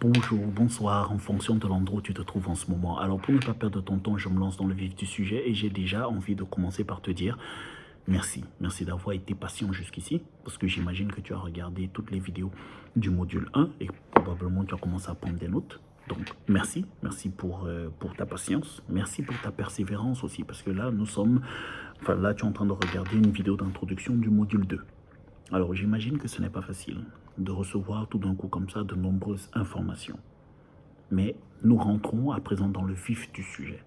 bonjour, bonsoir, en fonction de l'endroit où tu te trouves en ce moment. Alors, pour ne pas perdre ton temps, je me lance dans le vif du sujet et j'ai déjà envie de commencer par te dire merci. Merci d'avoir été patient jusqu'ici parce que j'imagine que tu as regardé toutes les vidéos du module 1 et probablement tu as commencé à prendre des notes. Donc, merci. Merci pour ta patience. Merci pour ta persévérance aussi parce que là, là, tu es en train de regarder une vidéo d'introduction du module 2. Alors, j'imagine que ce n'est pas facile de recevoir tout d'un coup comme ça de nombreuses informations. Mais nous rentrons à présent dans le vif du sujet.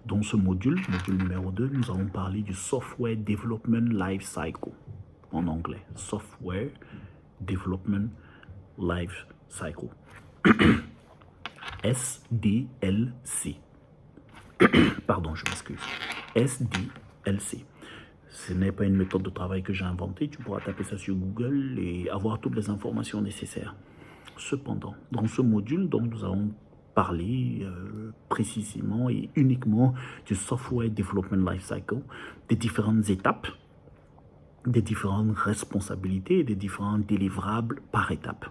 Dans ce module numéro 2, nous allons parler du Software Development Life Cycle, en anglais. Software Development Life Cycle. SDLC. Pardon, je m'excuse. SDLC. Ce n'est pas une méthode de travail que j'ai inventée. Tu pourras taper ça sur Google et avoir toutes les informations nécessaires. Cependant, dans ce module, donc, nous allons parler précisément et uniquement du Software Development Life Cycle, des différentes étapes, des différentes responsabilités et des différents délivrables par étape.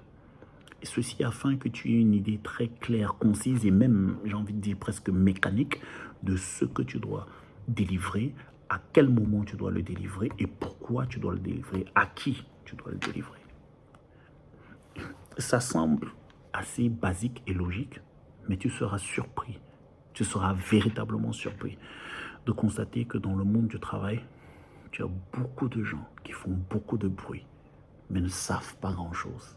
Et ceci afin que tu aies une idée très claire, concise et même, j'ai envie de dire presque mécanique de ce que tu dois délivrer, à quel moment tu dois le délivrer et pourquoi tu dois le délivrer, à qui tu dois le délivrer. Ça semble assez basique et logique, mais tu seras surpris, tu seras véritablement surpris de constater que dans le monde du travail, tu as beaucoup de gens qui font beaucoup de bruit, mais ne savent pas grand-chose.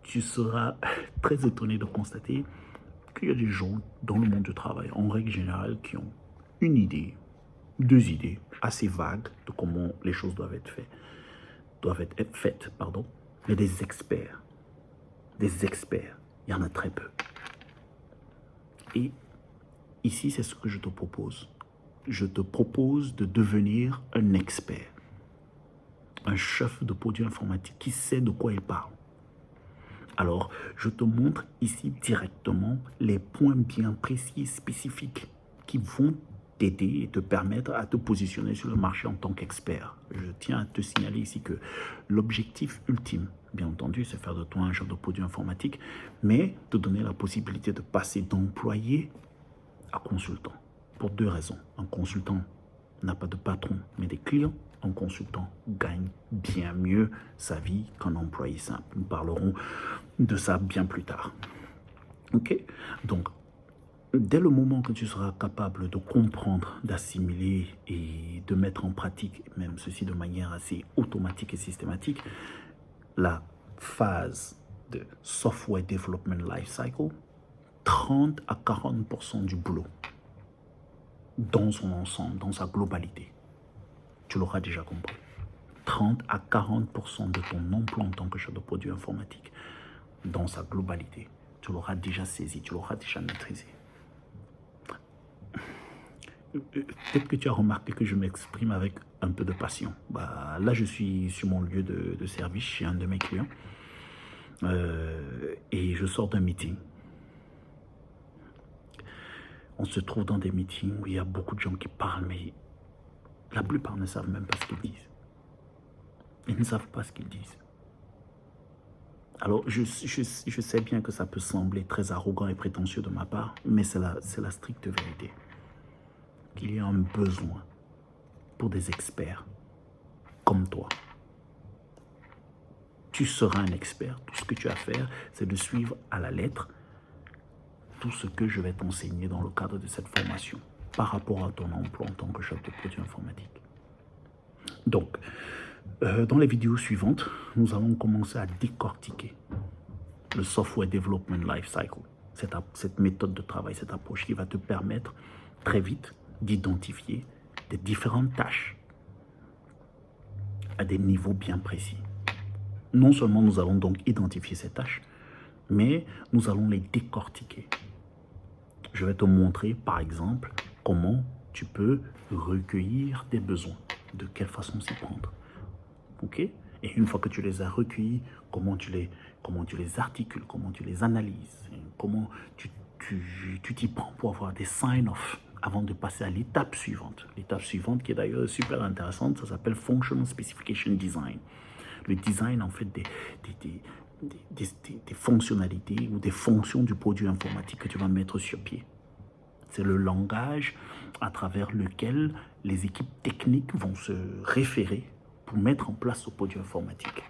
Tu seras très étonné de constater qu'il y a des gens dans le monde du travail, en règle générale, qui ont une idée, deux idées assez vagues de comment les choses doivent être faites, mais des experts, il y en a très peu. Et ici, c'est ce que je te propose. Je te propose de devenir un expert, un chef de produit informatique qui sait de quoi il parle. Alors, je te montre ici directement les points bien précis et spécifiques qui vont t'aider et te permettre à te positionner sur le marché en tant qu'expert. Je tiens à te signaler ici que l'objectif ultime, bien entendu, c'est faire de toi un chef de produit informatique, mais te donner la possibilité de passer d'employé à consultant. Pour deux raisons. Un consultant n'a pas de patron, mais des clients. Un consultant gagne bien mieux sa vie qu'un employé simple. Nous parlerons de ça bien plus tard. Ok? Donc, dès le moment que tu seras capable de comprendre, d'assimiler et de mettre en pratique, même ceci de manière assez automatique et systématique, la phase de Software Development Life Cycle, 30 à 40% du boulot dans son ensemble, dans sa globalité, tu l'auras déjà compris. 30 à 40% de ton emploi en tant que chef de produit informatique, dans sa globalité, tu l'auras déjà saisi, tu l'auras déjà maîtrisé. Peut-être que tu as remarqué que je m'exprime avec un peu de passion. Là, je suis sur mon lieu de service chez un de mes clients et je sors d'un meeting. On se trouve dans des meetings où il y a beaucoup de gens qui parlent, mais la plupart ne savent même pas ce qu'ils disent. Ils ne savent pas ce qu'ils disent. Alors, je sais bien que ça peut sembler très arrogant et prétentieux de ma part, mais c'est la stricte vérité. Qu'il y a un besoin pour des experts comme toi. Tu seras un expert. Tout ce que tu as à faire, c'est de suivre à la lettre tout ce que je vais t'enseigner dans le cadre de cette formation par rapport à ton emploi en tant que chef de produit informatique. Donc, dans les vidéos suivantes, nous allons commencer à décortiquer le Software Development Life Cycle, cette méthode de travail, cette approche qui va te permettre très vite d'identifier des différentes tâches à des niveaux bien précis. Non seulement nous allons donc identifier ces tâches, mais nous allons les décortiquer. Je vais te montrer, par exemple, comment tu peux recueillir des besoins, de quelle façon s'y prendre. Ok? Et une fois que tu les as recueillis, comment tu les articules, comment tu les analyses, comment tu t'y prends pour avoir des sign-off avant de passer à l'étape suivante. L'étape suivante qui est d'ailleurs super intéressante, ça s'appelle Functional Specification Design. Le design en fait des fonctionnalités ou des fonctions du produit informatique que tu vas mettre sur pied. C'est le langage à travers lequel les équipes techniques vont se référer pour mettre en place ce produit informatique.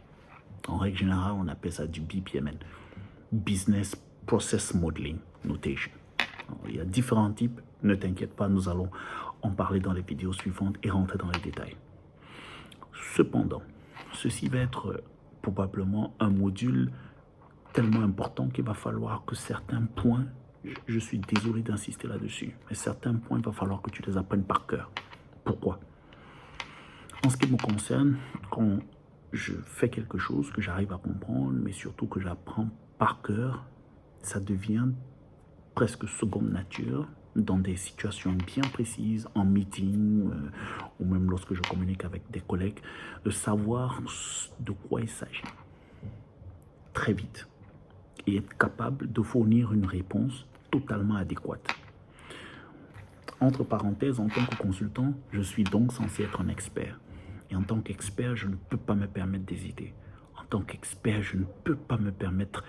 En règle générale, on appelle ça du BPMN, Business Process Modeling Notation. Alors, il y a différents types, ne t'inquiète pas, nous allons en parler dans les vidéos suivantes et rentrer dans les détails. Cependant, ceci va être probablement un module tellement important qu'il va falloir que certains points, je suis désolé d'insister là-dessus, mais certains points, il va falloir que tu les apprennes par cœur. Pourquoi? En ce qui me concerne, quand je fais quelque chose que j'arrive à comprendre, mais surtout que j'apprends par cœur, ça devient presque seconde nature dans des situations bien précises, en meeting, ou même lorsque je communique avec des collègues, de savoir de quoi il s'agit très vite et être capable de fournir une réponse totalement adéquate. Entre parenthèses, en tant que consultant, je suis donc censé être un expert. Et en tant qu'expert, je ne peux pas me permettre d'hésiter. En tant qu'expert, je ne peux pas me permettre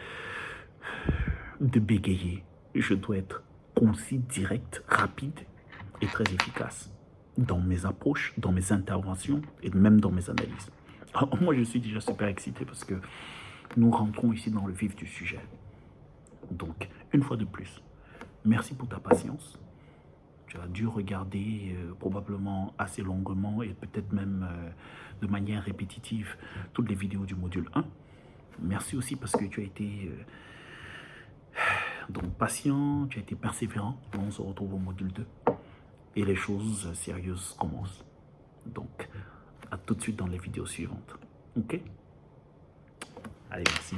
de bégayer. Je dois être concis, direct, rapide et très efficace dans mes approches, dans mes interventions et même dans mes analyses. Alors, moi, je suis déjà super excité parce que nous rentrons ici dans le vif du sujet. Donc, une fois de plus, merci pour ta patience. Tu as dû regarder probablement assez longuement et peut-être même de manière répétitive toutes les vidéos du module 1. Merci aussi parce que tu as été donc patient, tu as été persévérant. On se retrouve au module 2 et les choses sérieuses commencent. Donc, à tout de suite dans les vidéos suivantes. Ok? Allez, merci.